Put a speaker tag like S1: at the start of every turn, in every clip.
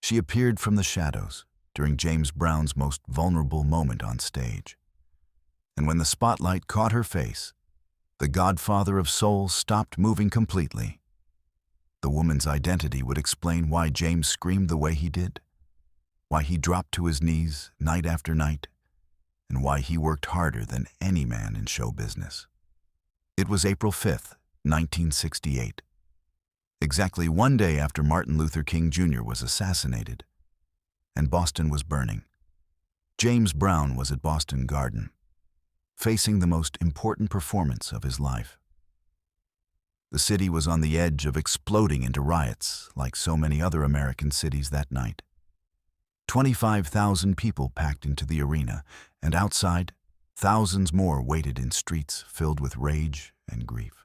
S1: She appeared from the shadows during James Brown's most vulnerable moment on stage. And when the spotlight caught her face, the godfather of soul stopped moving completely. The woman's identity would explain why James screamed the way he did, why he dropped to his knees night after night, and why he worked harder than any man in show business. It was April 5th, 1968. Exactly one day after Martin Luther King Jr. was assassinated, and Boston was burning. James Brown was at Boston Garden, facing the most important performance of his life. The city was on the edge of exploding into riots like so many other American cities that night. 25,000 people packed into the arena, and outside, thousands more waited in streets filled with rage and grief.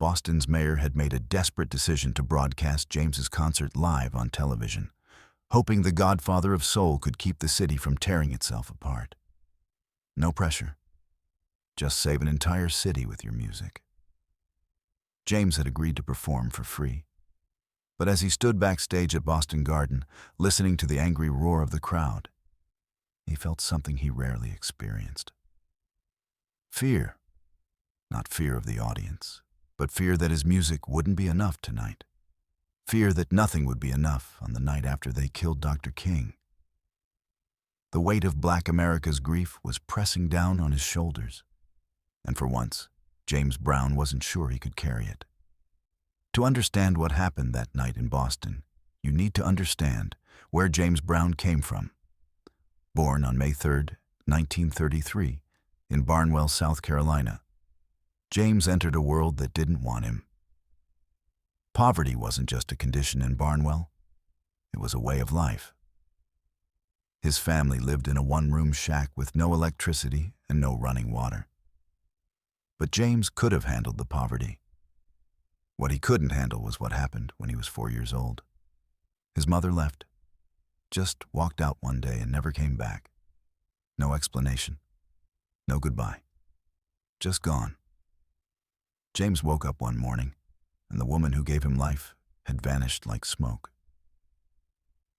S1: Boston's mayor had made a desperate decision to broadcast James's concert live on television, hoping the godfather of soul could keep the city from tearing itself apart. No pressure. Just save an entire city with your music. James had agreed to perform for free. But as he stood backstage at Boston Garden, listening to the angry roar of the crowd, he felt something he rarely experienced. Fear. Not fear of the audience, but fear that his music wouldn't be enough tonight. Fear that nothing would be enough on the night after they killed Dr. King. The weight of Black America's grief was pressing down on his shoulders, and for once, James Brown wasn't sure he could carry it. To understand what happened that night in Boston, you need to understand where James Brown came from. Born on May 3, 1933, in Barnwell, South Carolina, James entered a world that didn't want him. Poverty wasn't just a condition in Barnwell, it was a way of life. His family lived in a one-room shack with no electricity and no running water. But James could have handled the poverty. What he couldn't handle was what happened when he was 4 years old. His mother left, just walked out one day and never came back. No explanation, no goodbye, just gone. James woke up one morning, and the woman who gave him life had vanished like smoke.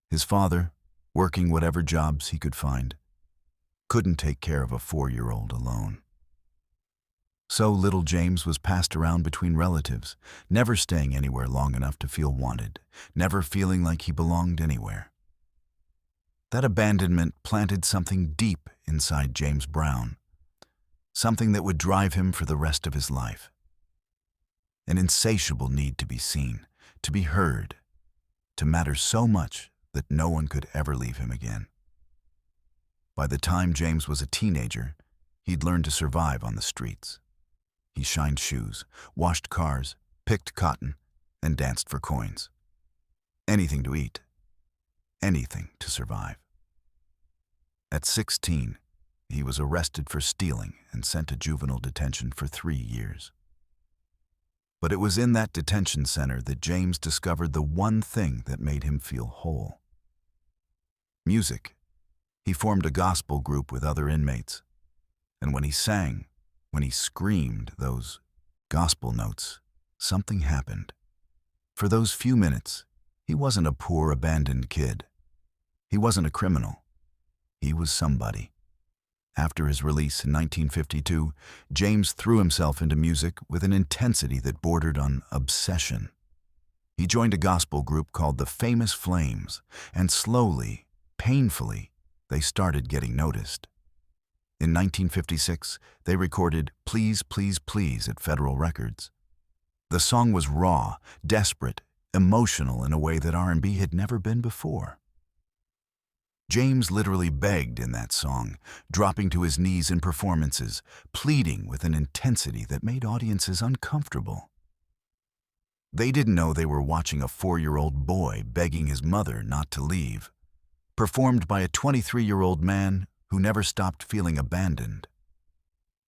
S1: His father, working whatever jobs he could find, couldn't take care of a 4-year-old alone. So little James was passed around between relatives, never staying anywhere long enough to feel wanted, never feeling like he belonged anywhere. That abandonment planted something deep inside James Brown, something that would drive him for the rest of his life. An insatiable need to be seen, to be heard, to matter so much that no one could ever leave him again. By the time James was a teenager, he'd learned to survive on the streets. He shined shoes, washed cars, picked cotton, and danced for coins. Anything to eat, anything to survive. At 16, he was arrested for stealing and sent to juvenile detention for 3 years. But it was in that detention center that James discovered the one thing that made him feel whole. Music. He formed a gospel group with other inmates, and when he sang, when he screamed those gospel notes, something happened. For those few minutes, he wasn't a poor, abandoned kid. He wasn't a criminal. He was somebody. After his release in 1952, James threw himself into music with an intensity that bordered on obsession. He joined a gospel group called the Famous Flames, and slowly, painfully, they started getting noticed. In 1956, they recorded Please, Please, Please at Federal Records. The song was raw, desperate, emotional in a way that R&B had never been before. James literally begged in that song, dropping to his knees in performances, pleading with an intensity that made audiences uncomfortable. They didn't know they were watching a 4-year-old boy begging his mother not to leave, performed by a 23-year-old man who never stopped feeling abandoned.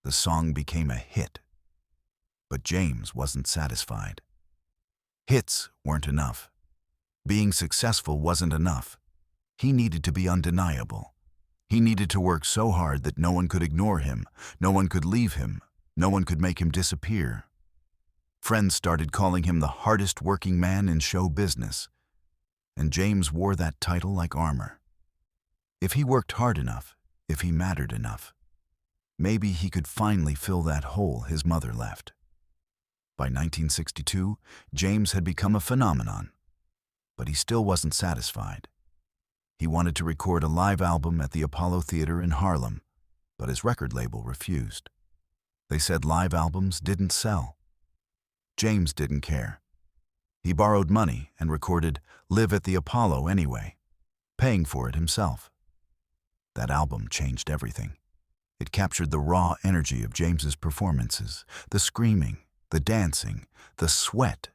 S1: The song became a hit. But James wasn't satisfied. Hits weren't enough. Being successful wasn't enough. He needed to be undeniable. He needed to work so hard that no one could ignore him, no one could leave him, no one could make him disappear. Friends started calling him the hardest working man in show business. and James wore that title like armor. If he worked hard enough, if he mattered enough, maybe he could finally fill that hole his mother left. By 1962, James had become a phenomenon, but he still wasn't satisfied. He wanted to record a live album at the Apollo Theater in Harlem, but his record label refused. They said live albums didn't sell. James didn't care. He borrowed money and recorded Live at the Apollo anyway, paying for it himself. That album changed everything. It captured the raw energy of James's performances, the screaming, the dancing, the sweat,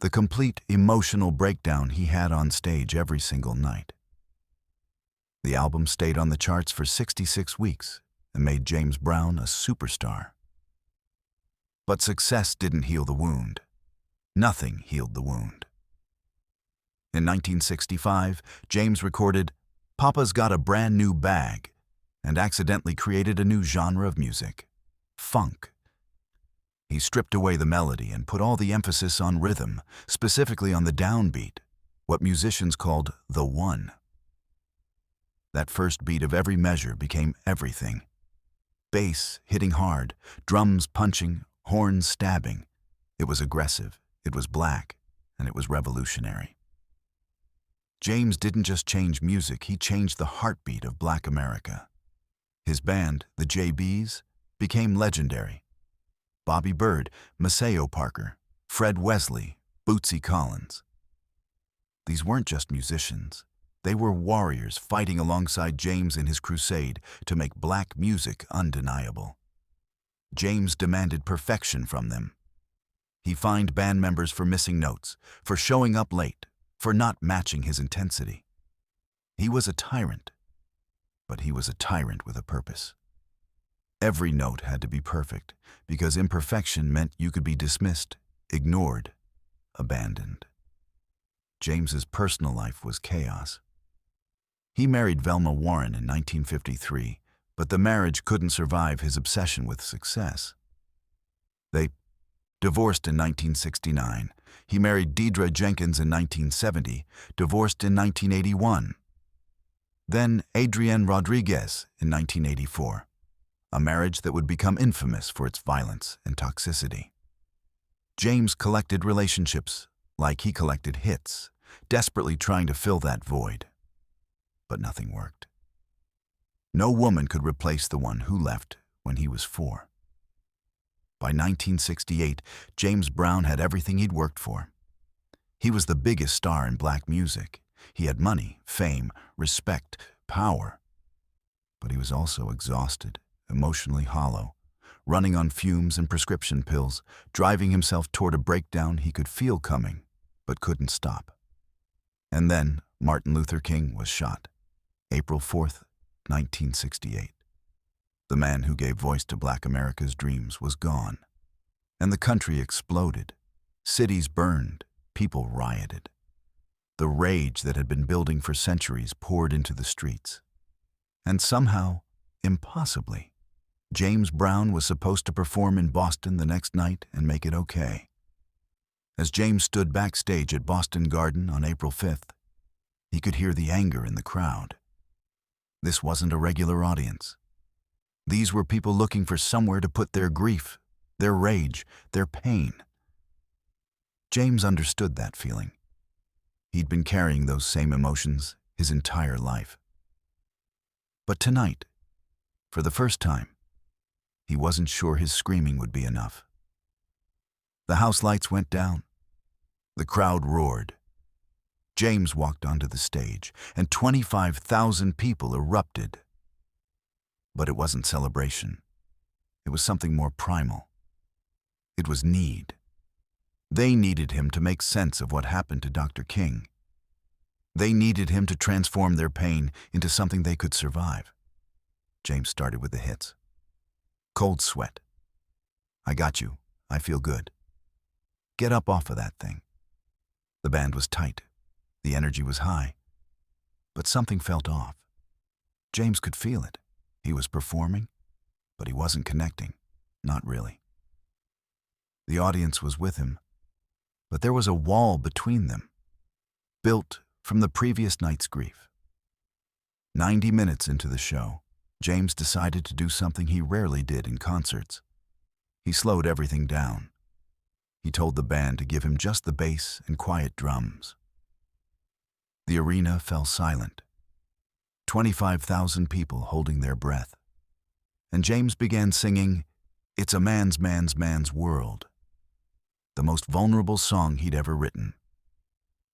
S1: the complete emotional breakdown he had on stage every single night. The album stayed on the charts for 66 weeks and made James Brown a superstar. But success didn't heal the wound. Nothing healed the wound. In 1965, James recorded Papa's Got a Brand New Bag and accidentally created a new genre of music, funk. He stripped away the melody and put all the emphasis on rhythm, specifically on the downbeat, what musicians called the one. That first beat of every measure became everything. Bass hitting hard, drums punching, horns stabbing. It was aggressive, it was black, and it was revolutionary. James didn't just change music, he changed the heartbeat of Black America. His band, the JBs, became legendary. Bobby Bird, Maceo Parker, Fred Wesley, Bootsy Collins. These weren't just musicians. They were warriors fighting alongside James in his crusade to make black music undeniable. James demanded perfection from them. He fined band members for missing notes, for showing up late, for not matching his intensity. He was a tyrant, but he was a tyrant with a purpose. Every note had to be perfect, because imperfection meant you could be dismissed, ignored, abandoned. James's personal life was chaos. He married Velma Warren in 1953, but the marriage couldn't survive his obsession with success. They divorced in 1969. He married Deidre Jenkins in 1970, divorced in 1981. Then Adrienne Rodriguez in 1984, a marriage that would become infamous for its violence and toxicity. James collected relationships like he collected hits, desperately trying to fill that void. But nothing worked. No woman could replace the one who left when he was 4. By 1968, James Brown had everything he'd worked for. He was the biggest star in black music. He had money, fame, respect, power. But he was also exhausted, emotionally hollow, running on fumes and prescription pills, driving himself toward a breakdown he could feel coming, but couldn't stop. And then Martin Luther King was shot, April 4th, 1968. The man who gave voice to Black America's dreams was gone, and the country exploded. Cities burned, people rioted. The rage that had been building for centuries poured into the streets. And somehow, impossibly, James Brown was supposed to perform in Boston the next night and make it okay. As James stood backstage at Boston Garden on April 5th, he could hear the anger in the crowd. This wasn't a regular audience. These were people looking for somewhere to put their grief, their rage, their pain. James understood that feeling. He'd been carrying those same emotions his entire life. But tonight, for the first time, he wasn't sure his screaming would be enough. The house lights went down. The crowd roared. James walked onto the stage, and 25,000 people erupted. But it wasn't celebration. It was something more primal. It was need. They needed him to make sense of what happened to Dr. King. They needed him to transform their pain into something they could survive. James started with the hits. Cold Sweat. I Got You. I Feel Good. Get up off of that thing. The band was tight. The energy was high. But something felt off. James could feel it. He was performing, but he wasn't connecting. Not really. The audience was with him, but there was a wall between them, built from the previous night's grief. 90 minutes into the show, James decided to do something he rarely did in concerts. He slowed everything down. He told the band to give him just the bass and quiet drums. The arena fell silent. 25,000 people holding their breath. And James began singing, "It's a man's world," the most vulnerable song he'd ever written.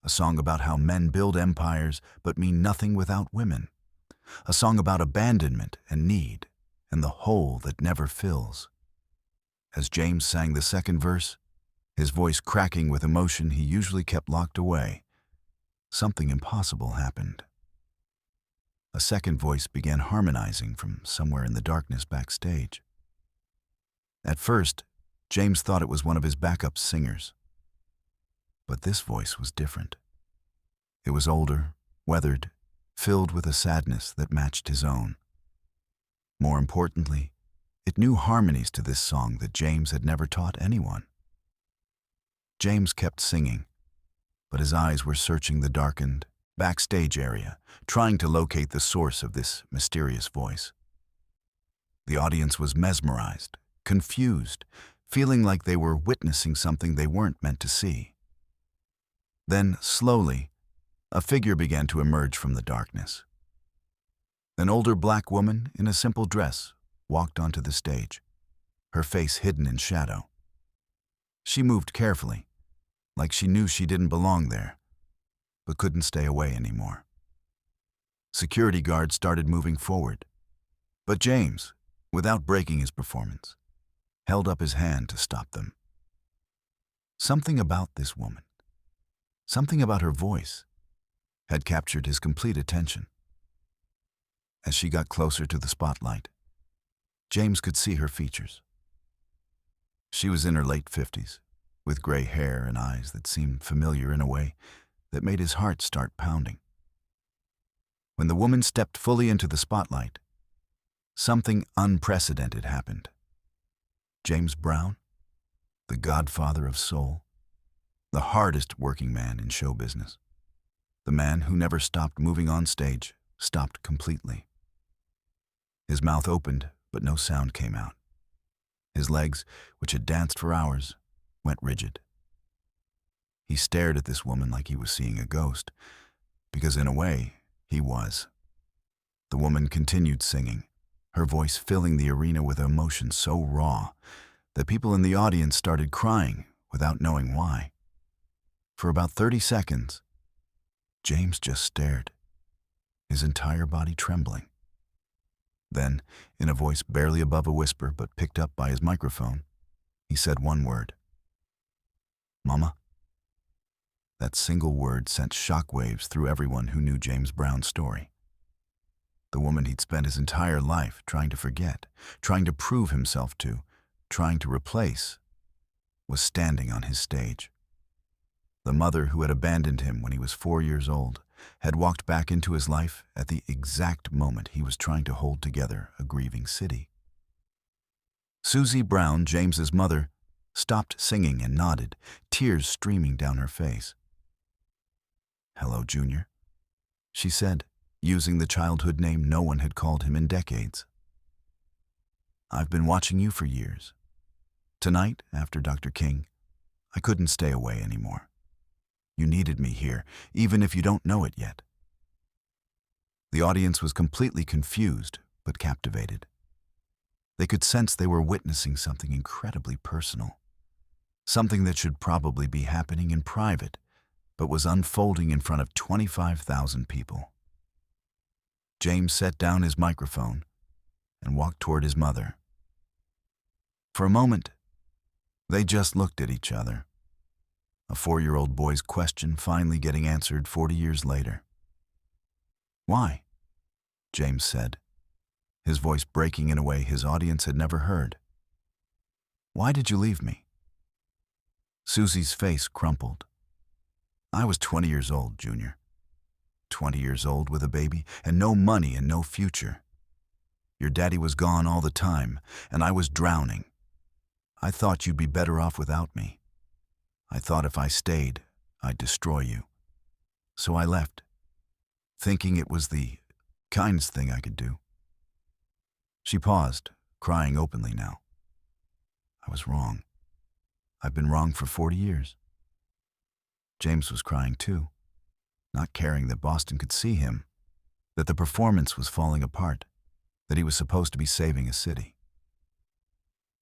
S1: A song about how men build empires but mean nothing without women. A song about abandonment and need, and the hole that never fills. As James sang the second verse, his voice cracking with emotion he usually kept locked away, something impossible happened. A second voice began harmonizing from somewhere in the darkness backstage. At first, James thought it was one of his backup singers. But this voice was different. It was older, weathered, filled with a sadness that matched his own. More importantly, it knew harmonies to this song that James had never taught anyone. James kept singing, but his eyes were searching the darkened, backstage area, trying to locate the source of this mysterious voice. The audience was mesmerized, confused, feeling like they were witnessing something they weren't meant to see. Then, slowly, a figure began to emerge from the darkness. An older black woman in a simple dress walked onto the stage, her face hidden in shadow. She moved carefully, like she knew she didn't belong there, but couldn't stay away anymore. Security guards started moving forward, but James, without breaking his performance, held up his hand to stop them. Something about this woman, something about her voice, had captured his complete attention. As she got closer to the spotlight, James could see her features. She was in her late 50s, with gray hair and eyes that seemed familiar in a way that made his heart start pounding. When the woman stepped fully into the spotlight, something unprecedented happened. James Brown, the godfather of soul, the hardest working man in show business, the man who never stopped moving on stage, stopped completely. His mouth opened, but no sound came out. His legs, which had danced for hours, went rigid. He stared at this woman like he was seeing a ghost, because in a way, he was. The woman continued singing, her voice filling the arena with emotion so raw that people in the audience started crying without knowing why. For about 30 seconds, James just stared, his entire body trembling. Then, in a voice barely above a whisper but picked up by his microphone, he said one word. "Mama?" That single word sent shockwaves through everyone who knew James Brown's story. The woman he'd spent his entire life trying to forget, trying to prove himself to, trying to replace, was standing on his stage. The mother who had abandoned him when he was 4 years old had walked back into his life at the exact moment he was trying to hold together a grieving city. Susie Brown, James's mother, stopped singing and nodded, tears streaming down her face. "Hello, Junior," she said, using the childhood name no one had called him in decades. "I've been watching you for years. Tonight, after Dr. King, I couldn't stay away anymore. You needed me here, even if you don't know it yet." The audience was completely confused, but captivated. They could sense they were witnessing something incredibly personal, something that should probably be happening in private, but was unfolding in front of 25,000 people. James set down his microphone and walked toward his mother. For a moment, they just looked at each other, a 4-year-old boy's question finally getting answered 40 years later. "Why?" James said, his voice breaking in a way his audience had never heard. "Why did you leave me?" Susie's face crumpled. "I was 20 years old, Junior. 20 years old with a baby and no money and no future. Your daddy was gone all the time, and I was drowning. I thought you'd be better off without me. I thought if I stayed, I'd destroy you. So I left, thinking it was the kindest thing I could do. She paused, crying openly now. I was wrong. I've been wrong for 40 years. James was crying too, not caring that Boston could see him, that the performance was falling apart, that he was supposed to be saving a city.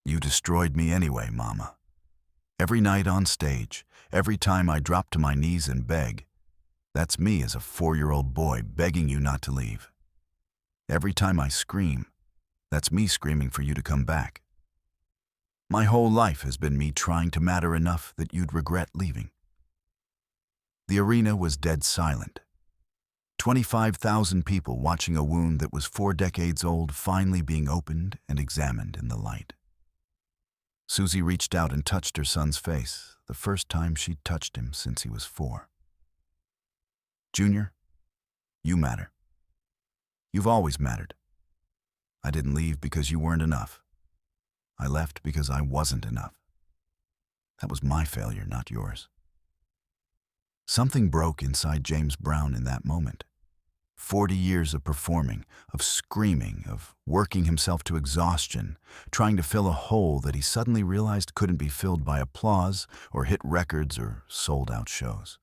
S1: You destroyed me anyway, Mama. Every night on stage, every time I drop to my knees and beg, that's me as a 4-year-old boy begging you not to leave. Every time I scream, that's me screaming for you to come back. My whole life has been me trying to matter enough that you'd regret leaving. The arena was dead silent. 25,000 people watching a wound that was 4 decades old finally being opened and examined in the light. Susie reached out and touched her son's face, the first time she'd touched him since he was 4. Junior, you matter. You've always mattered. I didn't leave because you weren't enough. I left because I wasn't enough. That was my failure, not yours. Something broke inside James Brown in that moment. 40 years of performing, of screaming, of working himself to exhaustion, trying to fill a hole that he suddenly realized couldn't be filled by applause or hit records or sold-out shows.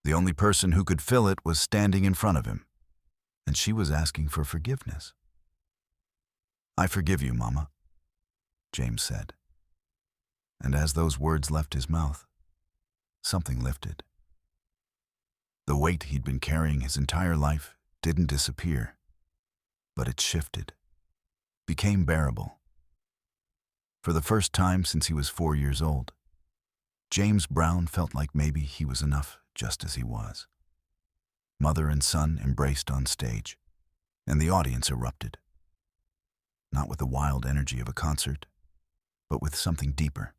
S1: The only person who could fill it was standing in front of him, and she was asking for forgiveness. I forgive you, Mama, James said. And as those words left his mouth, something lifted. The weight he'd been carrying his entire life didn't disappear, but it shifted, became bearable. For the first time since he was 4 years old, James Brown felt like maybe he was enough just as he was. Mother and son embraced on stage, and the audience erupted. Not with the wild energy of a concert, but with something deeper.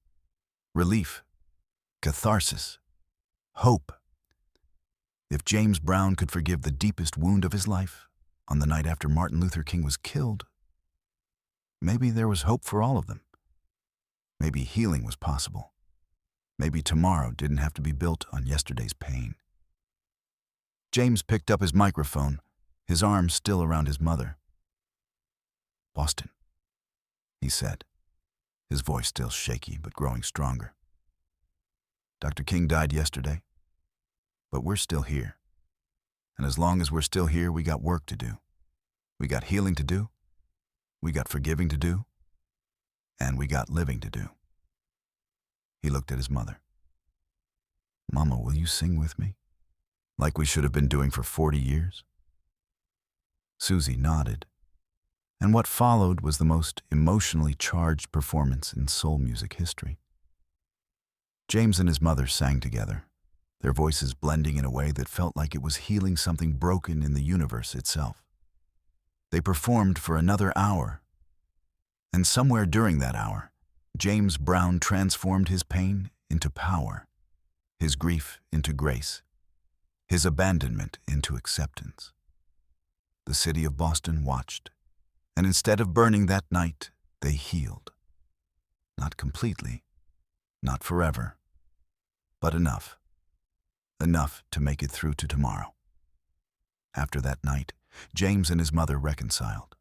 S1: Relief, catharsis, hope. If James Brown could forgive the deepest wound of his life on the night after Martin Luther King was killed, maybe there was hope for all of them. Maybe healing was possible. Maybe tomorrow didn't have to be built on yesterday's pain. James picked up his microphone, his arms still around his mother. Boston, he said, his voice still shaky but growing stronger. Dr. King died yesterday, but we're still here. And as long as we're still here, we got work to do. We got healing to do. We got forgiving to do. And we got living to do. He looked at his mother. Mama, will you sing with me? Like we should have been doing for 40 years? Susie nodded. And what followed was the most emotionally charged performance in soul music history. James and his mother sang together, their voices blending in a way that felt like it was healing something broken in the universe itself. They performed for another hour, and somewhere during that hour, James Brown transformed his pain into power, his grief into grace, his abandonment into acceptance. The city of Boston watched, and instead of burning that night, they healed. Not completely, not forever, but enough. Enough to make it through to tomorrow. After that night, James and his mother reconciled.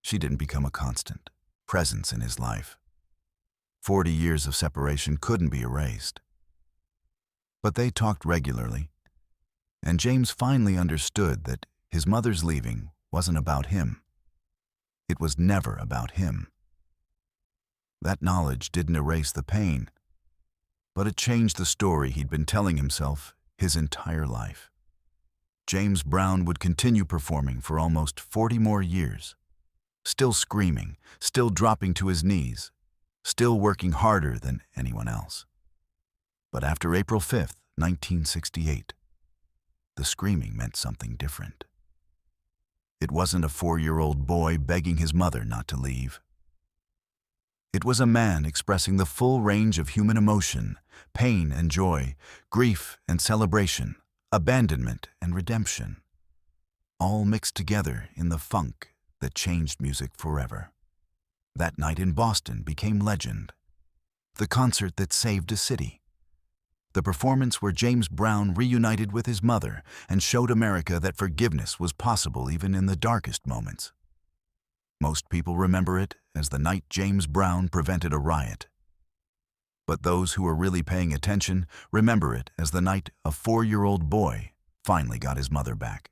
S1: She didn't become a constant presence in his life. 40 years of separation couldn't be erased. But they talked regularly, and James finally understood that his mother's leaving wasn't about him. It was never about him. That knowledge didn't erase the pain, but it changed the story he'd been telling himself his entire life. James Brown would continue performing for almost 40 more years, still screaming, still dropping to his knees, still working harder than anyone else. But after April 5th, 1968, the screaming meant something different. It wasn't a 4-year-old boy begging his mother not to leave. It was a man expressing the full range of human emotion, pain and joy, grief and celebration, abandonment and redemption, all mixed together in the funk that changed music forever. That night in Boston became legend, the concert that saved a city, the performance where James Brown reunited with his mother and showed America that forgiveness was possible even in the darkest moments. Most people remember it as the night James Brown prevented a riot. But those who are really paying attention remember it as the night a 4-year-old boy finally got his mother back.